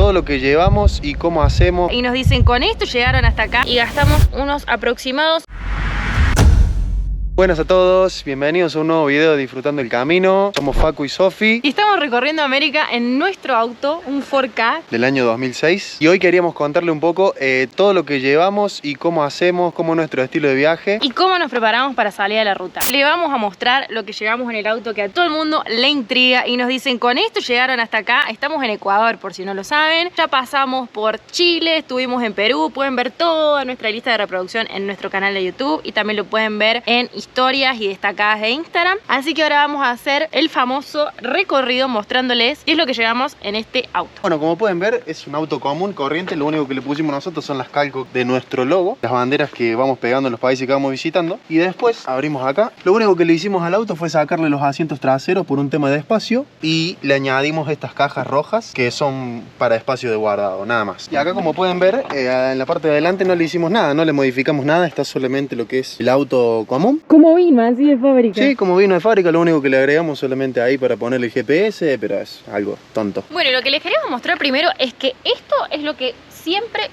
todo lo que llevamos y cómo hacemos. Y nos dicen, con esto llegaron hasta acá y gastamos unos aproximados. Buenas a todos, bienvenidos a un nuevo video de Disfrutando el Camino. Somos Facu y Sofi. Y estamos recorriendo América en nuestro auto, un 4K del año 2006. Y hoy queríamos contarle un poco todo lo que llevamos y cómo hacemos, cómo es nuestro estilo de viaje. Y cómo nos preparamos para salir a la ruta. Le vamos a mostrar lo que llevamos en el auto, que a todo el mundo le intriga. Y nos dicen, con esto llegaron hasta acá. Estamos en Ecuador, por si no lo saben. Ya pasamos por Chile, estuvimos en Perú. Pueden ver toda nuestra lista de reproducción en nuestro canal de YouTube. Y también lo pueden ver en historias y destacadas de Instagram. Así que ahora vamos a hacer el famoso recorrido mostrándoles qué es lo que llevamos en este auto. Bueno, como pueden ver, es un auto común, corriente. Lo único que le pusimos nosotros son las calcos de nuestro logo, las banderas que vamos pegando en los países que vamos visitando. Y después abrimos acá. Lo único que le hicimos al auto fue sacarle los asientos traseros por un tema de espacio. Y le añadimos estas cajas rojas que son para espacio de guardado, nada más. Y acá, como pueden ver, en la parte de adelante no le hicimos nada, no le modificamos nada. Está solamente lo que es el auto común. Como vino, así de fábrica. Sí, como vino de fábrica, lo único que le agregamos solamente ahí para ponerle el GPS, pero es algo tonto. Bueno, lo que les queremos mostrar primero es que esto es lo que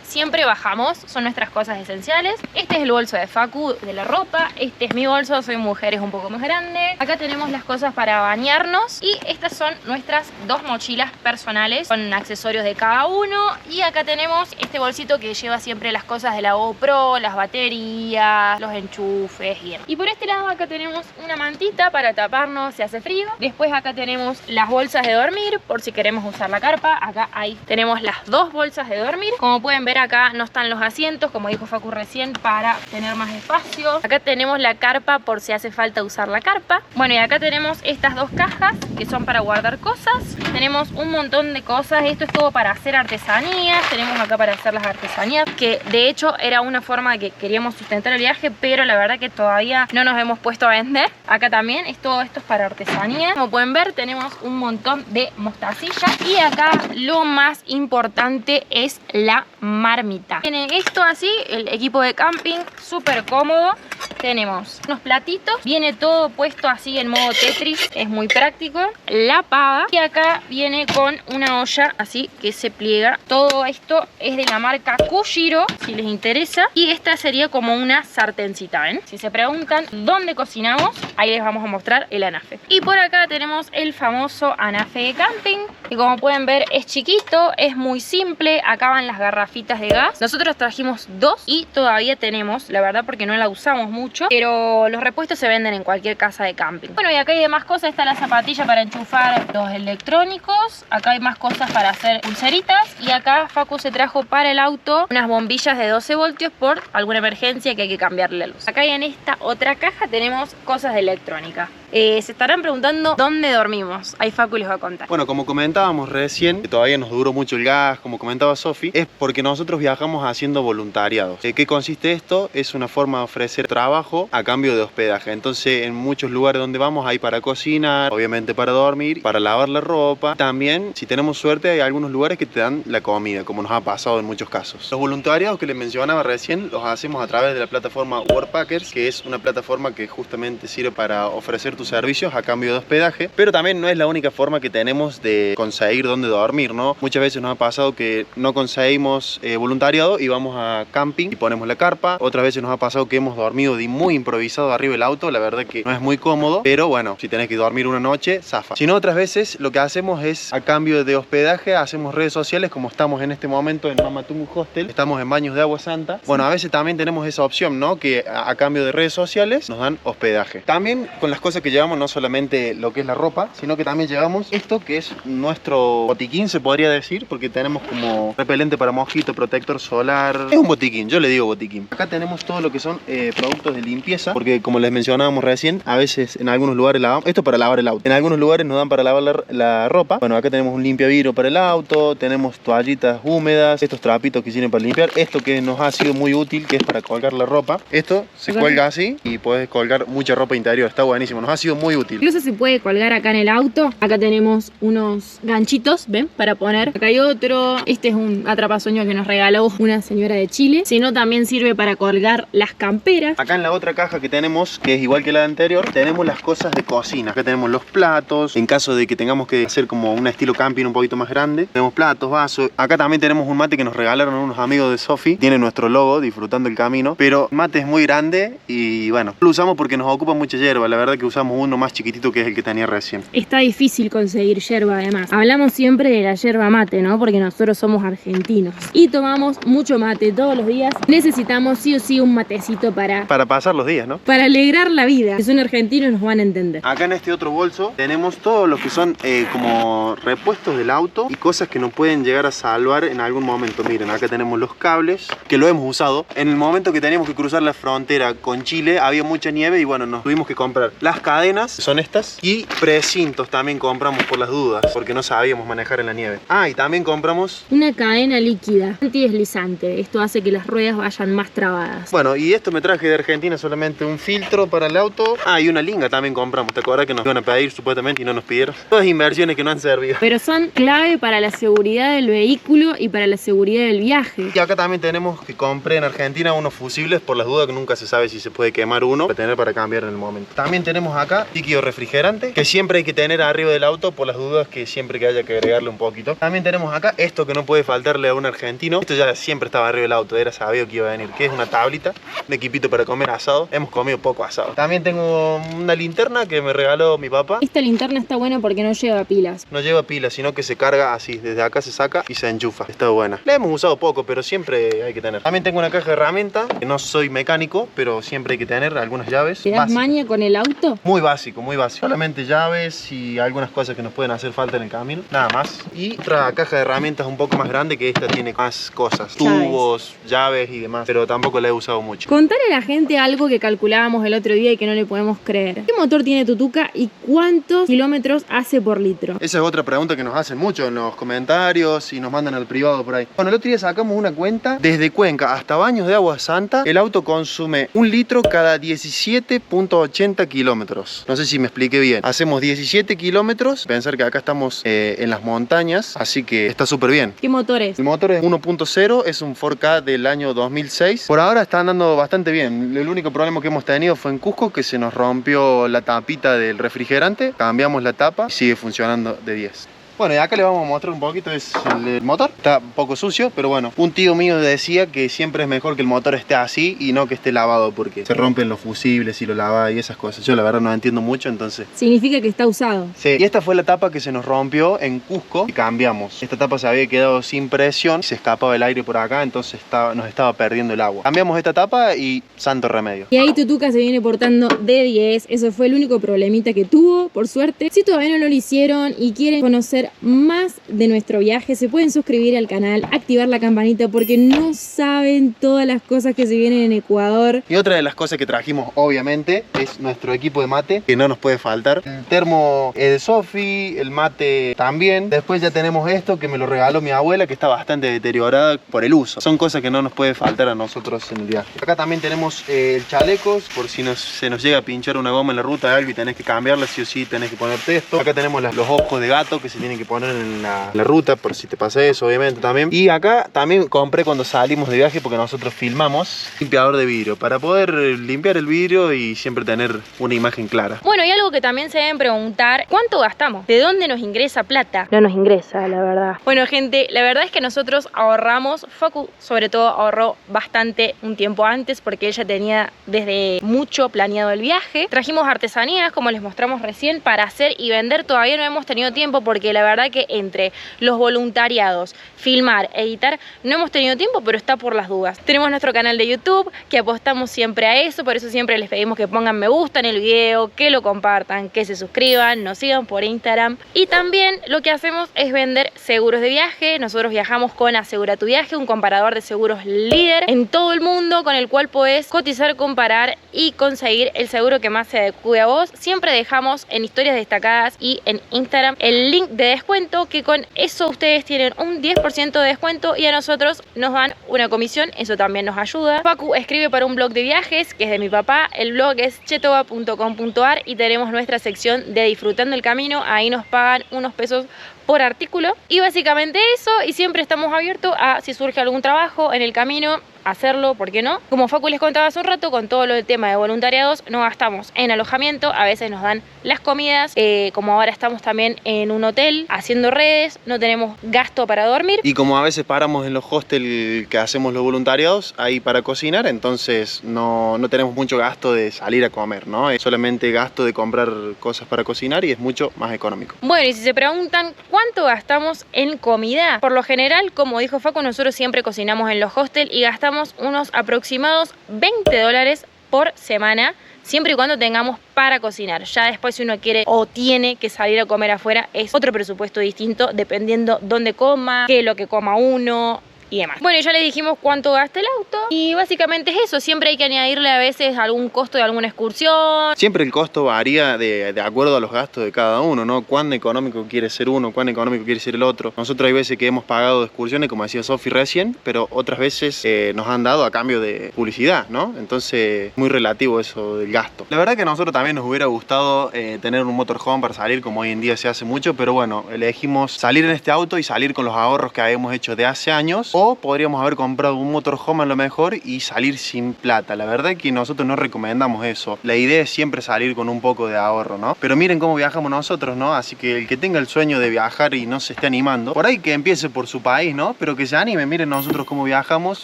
siempre bajamos, son nuestras cosas esenciales. Este es el bolso de Facu, de la ropa. Este es mi bolso, soy mujer, es un poco más grande. Acá tenemos las cosas para bañarnos. Y estas son nuestras dos mochilas personales con accesorios de cada uno. Y acá tenemos este bolsito que lleva siempre las cosas de la GoPro, las baterías, los enchufes y demás. Y por este lado acá tenemos una mantita para taparnos si hace frío. Después acá tenemos las bolsas de dormir por si queremos usar la carpa. Acá ahí tenemos las dos bolsas de dormir. Como pueden ver, acá no están los asientos, como dijo Facu recién, para tener más espacio. Acá tenemos la carpa por si hace falta usar la carpa. Bueno, y acá tenemos estas dos cajas que son para guardar cosas. Tenemos un montón de cosas. Esto es todo para hacer artesanías. Tenemos acá para hacer las artesanías, que de hecho era una forma que queríamos sustentar el viaje, pero la verdad que todavía no nos hemos puesto a vender. Acá también todo esto es para artesanía. Como pueden ver, tenemos un montón de mostacillas. Y acá lo más importante es la marmita. Tiene esto así, el equipo de camping, súper cómodo. Tenemos unos platitos, viene todo puesto así en modo Tetris, es muy práctico. La pava, y acá viene con una olla así que se pliega. Todo esto es de la marca Kushiro, si les interesa. Y esta sería como una sartencita, ¿ven? Si se preguntan dónde cocinamos, ahí les vamos a mostrar el anafe. Y por acá tenemos el famoso anafe de camping, que como pueden ver es chiquito, es muy simple. Acá van las garrafitas de gas. Nosotros trajimos dos y todavía tenemos, la verdad, porque no la usamos mucho, pero los repuestos se venden en cualquier casa de camping. Bueno, y acá hay demás cosas. Está la zapatilla para enchufar los electrónicos. Acá hay más cosas para hacer pulseritas. Y acá Facu se trajo para el auto unas bombillas de 12 voltios por alguna emergencia que hay que cambiarle la luz. Acá y en esta otra caja tenemos cosas de electrónica. Se estarán preguntando dónde dormimos. Ahí Facu les va a contar. Bueno, como comentábamos recién, que todavía nos duró mucho el gas, como comentaba Sofi, es porque nosotros viajamos haciendo voluntariados. ¿Qué consiste esto? Es una forma de ofrecer trabajo a cambio de hospedaje. Entonces, en muchos lugares donde vamos hay para cocinar, obviamente para dormir, para lavar la ropa. También, si tenemos suerte, hay algunos lugares que te dan la comida, como nos ha pasado en muchos casos. Los voluntariados que les mencionaba recién los hacemos a través de la plataforma Workpackers, que es una plataforma que justamente sirve para ofrecer tus servicios a cambio de hospedaje, pero también no es la única forma que tenemos de conseguir dónde dormir, ¿no? Muchas veces nos ha pasado que no conseguimos voluntariado y vamos a camping y ponemos la carpa. Otras veces nos ha pasado que hemos dormido de muy improvisado arriba del auto. La verdad que no es muy cómodo, pero bueno, si tenés que dormir una noche, zafa. Si no, otras veces lo que hacemos es, a cambio de hospedaje, hacemos redes sociales, como estamos en este momento en Mamatungu Hostel, estamos en Baños de Agua Santa. Bueno, a veces también tenemos esa opción, ¿no? Que a cambio de redes sociales nos dan hospedaje. También con las cosas que llevamos, no solamente lo que es la ropa, sino que también llevamos esto que es nuestro botiquín, se podría decir, porque tenemos como repelente para mosquito, protector solar. Es un botiquín, yo le digo botiquín. Acá tenemos todo lo que son productos de limpieza, porque como les mencionábamos recién, a veces en algunos lugares lavamos, esto para lavar el auto, en algunos lugares nos dan para lavar la ropa. Bueno, acá tenemos un limpiavidrio para el auto, tenemos toallitas húmedas, estos trapitos que sirven para limpiar, esto que nos ha sido muy útil, que es para colgar la ropa. Esto se cuelga así y puedes colgar mucha ropa interior, está buenísimo, nos ha sido muy útil. Incluso se puede colgar acá en el auto. Acá tenemos unos ganchitos, ¿ven? Para poner. Acá hay otro. Este es un atrapasueños que nos regaló una señora de Chile. Sino también sirve para colgar las camperas. Acá en la otra caja que tenemos, que es igual que la anterior, tenemos las cosas de cocina. Acá tenemos los platos, en caso de que tengamos que hacer como un estilo camping un poquito más grande. Tenemos platos, vasos. Acá también tenemos un mate que nos regalaron unos amigos de Sofi. Tiene nuestro logo, Disfrutando el Camino. Pero el mate es muy grande y bueno, lo usamos porque nos ocupa mucha hierba. La verdad que usamos uno más chiquitito que es el que tenía recién. Está difícil conseguir yerba además. Hablamos siempre de la yerba mate, ¿no? Porque nosotros somos argentinos y tomamos mucho mate todos los días. Necesitamos sí o sí un matecito para pasar los días, ¿no? Para alegrar la vida. Si son argentinos nos van a entender. Acá en este otro bolso tenemos todo lo que son como repuestos del auto y cosas que nos pueden llegar a salvar en algún momento. Miren, acá tenemos los cables que lo hemos usado. En el momento que teníamos que cruzar la frontera con Chile había mucha nieve y bueno, nos tuvimos que comprar las cadenas, son estas, y precintos también compramos por las dudas porque no sabíamos manejar en la nieve. Y también compramos una cadena líquida antideslizante. Esto hace que las ruedas vayan más trabadas. Bueno, y esto me traje de Argentina, solamente un filtro para el auto. Y una linga también compramos. ¿Te acuerdas que nos iban a pedir supuestamente y no nos pidieron? Todas inversiones que no han servido. Pero son clave para la seguridad del vehículo y para la seguridad del viaje. Y acá también tenemos que compré en Argentina unos fusibles por las dudas que nunca se sabe si se puede quemar uno para tener para cambiar en el momento. También tenemos acá líquido refrigerante que siempre hay que tener arriba del auto por las dudas que siempre que haya que agregarle un poquito. También tenemos acá esto que no puede faltarle a un argentino. Esto ya siempre estaba arriba del auto, era sabido que iba a venir, que es una tablita, un equipito para comer asado. Hemos comido poco asado. También tengo una linterna que me regaló mi papá. Esta linterna está buena porque no lleva pilas. No lleva pilas, sino que se carga así, desde acá se saca y se enchufa. Está buena. La hemos usado poco, pero siempre hay que tener. También tengo una caja de herramientas, que no soy mecánico, pero siempre hay que tener algunas llaves. ¿Te das maña con el auto? Muy básico, muy básico. Solamente llaves y algunas cosas que nos pueden hacer falta en el camino, nada más. Y otra caja de herramientas un poco más grande, que esta tiene más cosas, tubos, llaves y demás, pero tampoco la he usado mucho. Contale a la gente algo que calculábamos el otro día y que no le podemos creer. ¿Qué motor tiene tu Tuca y cuántos kilómetros hace por litro? Esa es otra pregunta que nos hacen mucho en los comentarios y nos mandan al privado por ahí. Bueno, el otro día sacamos una cuenta. Desde Cuenca hasta Baños de Agua Santa, el auto consume 1 litro cada 17.80 kilómetros. No sé si me expliqué bien. Hacemos 17 kilómetros. Pensar que acá estamos en las montañas, así que está súper bien. ¿Qué motor es? El motor es 1.0, es un 4K del año 2006. Por ahora está andando bastante bien. El único problema que hemos tenido fue en Cusco, que se nos rompió la tapita del refrigerante. Cambiamos la tapa y sigue funcionando de 10. Bueno, y acá le vamos a mostrar un poquito es el motor. Está un poco sucio, pero bueno. Un tío mío decía que siempre es mejor que el motor esté así y no que esté lavado, porque se rompen los fusibles y lo lava y esas cosas. Yo la verdad no entiendo mucho, entonces... Significa que está usado. Sí, y esta fue la tapa que se nos rompió en Cusco y cambiamos. Esta tapa se había quedado sin presión, se escapaba el aire por acá, entonces nos estaba perdiendo el agua. Cambiamos esta tapa y santo remedio. Y ahí tu Tuca se viene portando de 10. Eso fue el único problemita que tuvo, por suerte. Si todavía no lo hicieron y quieren conocer más de nuestro viaje, se pueden suscribir al canal, activar la campanita, porque no saben todas las cosas que se vienen en Ecuador. Y otra de las cosas que trajimos, obviamente, es nuestro equipo de mate, que no nos puede faltar. El termo es de Sofi, el mate también. Después ya tenemos esto que me lo regaló mi abuela, que está bastante deteriorada por el uso. Son cosas que no nos puede faltar a nosotros en el viaje. Acá también tenemos chalecos, por si se nos llega a pinchar una goma en la ruta de algo y tenés que cambiarla, sí o sí tenés que ponerte esto. Acá tenemos los ojos de gato que se tienen que poner en la ruta, por si te pasa eso, obviamente también. Y acá también compré cuando salimos de viaje, porque nosotros filmamos, limpiador de vidrio, para poder limpiar el vidrio y siempre tener una imagen clara. Bueno, y algo que también se deben preguntar, ¿cuánto gastamos? ¿De dónde nos ingresa plata? No nos ingresa, la verdad. Bueno, gente, la verdad es que nosotros ahorramos. Facu, sobre todo, ahorró bastante un tiempo antes, porque ella tenía desde mucho planeado el viaje. Trajimos artesanías, como les mostramos recién, para hacer y vender. Todavía no hemos tenido tiempo, porque la verdad que entre los voluntariados, filmar, editar, no hemos tenido tiempo, pero está por las dudas. Tenemos nuestro canal de YouTube, que apostamos siempre a eso, por eso siempre les pedimos que pongan me gusta en el video, que lo compartan, que se suscriban, nos sigan por Instagram. Y también lo que hacemos es vender seguros de viaje. Nosotros viajamos con Asegura tu Viaje, un comparador de seguros líder en todo el mundo, con el cual podés cotizar, comparar y conseguir el seguro que más se adecue a vos. Siempre dejamos en historias destacadas y en Instagram el link de descuento, que con eso ustedes tienen un 10% de descuento y a nosotros nos dan una comisión, eso también nos ayuda. Facu escribe para un blog de viajes que es de mi papá, el blog es chetoba.com.ar y tenemos nuestra sección de Disfrutando el Camino, ahí nos pagan unos pesos por artículo. Y básicamente eso, y siempre estamos abiertos a si surge algún trabajo en el camino, hacerlo, ¿por qué no? Como Facu les contaba hace un rato, con todo lo del tema de voluntariados, no gastamos en alojamiento, a veces nos dan las comidas, como ahora estamos también en un hotel haciendo redes, no tenemos gasto para dormir. Y como a veces paramos en los hostels que hacemos los voluntariados ahí para cocinar, entonces no tenemos mucho gasto de salir a comer, ¿no? Es solamente gasto de comprar cosas para cocinar y es mucho más económico. Bueno, y si se preguntan cuánto gastamos en comida, por lo general, como dijo Facu, nosotros siempre cocinamos en los hostels y gastamos unos aproximados $20 por semana, siempre y cuando tengamos para cocinar. Ya después, si uno quiere o tiene que salir a comer afuera, es otro presupuesto distinto dependiendo dónde coma, qué es lo que coma uno y demás. Bueno, ya les dijimos cuánto gasta el auto y básicamente es eso. Siempre hay que añadirle a veces algún costo de alguna excursión. Siempre el costo varía de acuerdo a los gastos de cada uno, ¿no? Cuán económico quiere ser uno, cuán económico quiere ser el otro. Nosotros hay veces que hemos pagado excursiones, como decía Sofi recién, pero otras veces nos han dado a cambio de publicidad, ¿no? Entonces, muy relativo eso del gasto. La verdad que a nosotros también nos hubiera gustado tener un motorhome para salir, como hoy en día se hace mucho, pero bueno, elegimos salir en este auto y salir con los ahorros que habíamos hecho de hace años. O podríamos haber comprado un motorhome a lo mejor y salir sin plata. La verdad es que nosotros no recomendamos eso. La idea es siempre salir con un poco de ahorro, ¿no? Pero miren cómo viajamos nosotros, ¿no? Así que el que tenga el sueño de viajar y no se esté animando, por ahí que empiece por su país, ¿no? Pero que se anime. Miren nosotros cómo viajamos,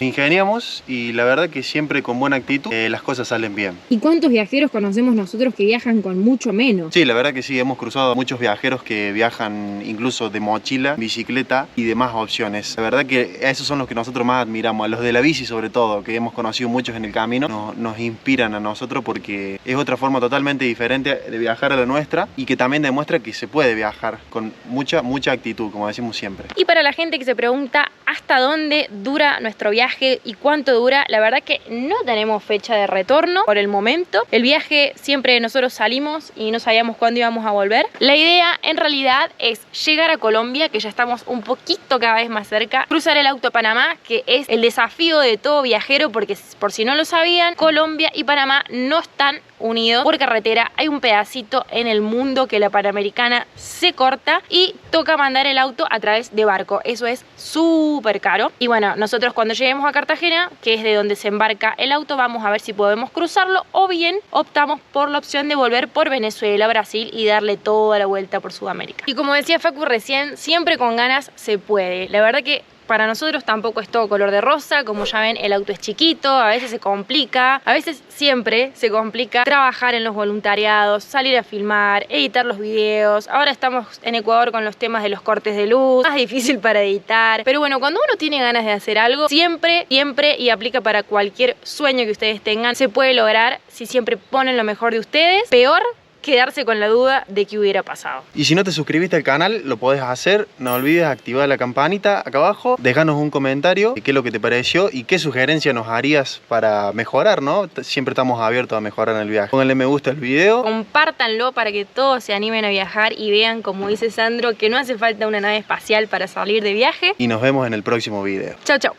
ingeniamos y la verdad que siempre con buena actitud las cosas salen bien. ¿Y cuántos viajeros conocemos nosotros que viajan con mucho menos? Sí, la verdad que sí, hemos cruzado muchos viajeros que viajan incluso de mochila, bicicleta y demás opciones. La verdad que esos son los que nosotros más admiramos, a los de la bici sobre todo, que hemos conocido muchos en el camino, nos inspiran a nosotros porque es otra forma totalmente diferente de viajar a la nuestra y que también demuestra que se puede viajar con mucha actitud, como decimos siempre. Y para la gente que se pregunta hasta dónde dura nuestro viaje y cuánto dura, la verdad que no tenemos fecha de retorno por el momento. El viaje siempre nosotros salimos y no sabíamos cuándo íbamos a volver. La idea en realidad es llegar a Colombia, que ya estamos un poquito cada vez más cerca, cruzar el auto a Panamá, que es el desafío de todo viajero, porque por si no lo sabían, Colombia y Panamá no están unidos por carretera. Hay un pedacito en el mundo que la Panamericana se corta y toca mandar el auto a través de barco. Eso es súper caro. Y bueno, nosotros cuando lleguemos a Cartagena, que es de donde se embarca el auto, vamos a ver si podemos cruzarlo o bien optamos por la opción de volver por Venezuela, Brasil y darle toda la vuelta por Sudamérica. Y como decía Facu recién, siempre con ganas se puede. La verdad que para nosotros tampoco es todo color de rosa, como ya ven el auto es chiquito, a veces se complica, a veces siempre se complica trabajar en los voluntariados, salir a filmar, editar los videos. Ahora estamos en Ecuador con los temas de los cortes de luz, más difícil para editar, pero bueno, cuando uno tiene ganas de hacer algo, siempre y aplica para cualquier sueño que ustedes tengan, se puede lograr si siempre ponen lo mejor de ustedes. Peor quedarse con la duda de qué hubiera pasado. Y si no te suscribiste al canal, lo podés hacer. No olvides activar la campanita acá abajo. Déjanos un comentario de qué es lo que te pareció y qué sugerencia nos harías para mejorar, ¿no? Siempre estamos abiertos a mejorar en el viaje. Pónganle me gusta al video. Compártanlo para que todos se animen a viajar y vean, como dice Sandro, que no hace falta una nave espacial para salir de viaje. Y nos vemos en el próximo video. Chau, chau.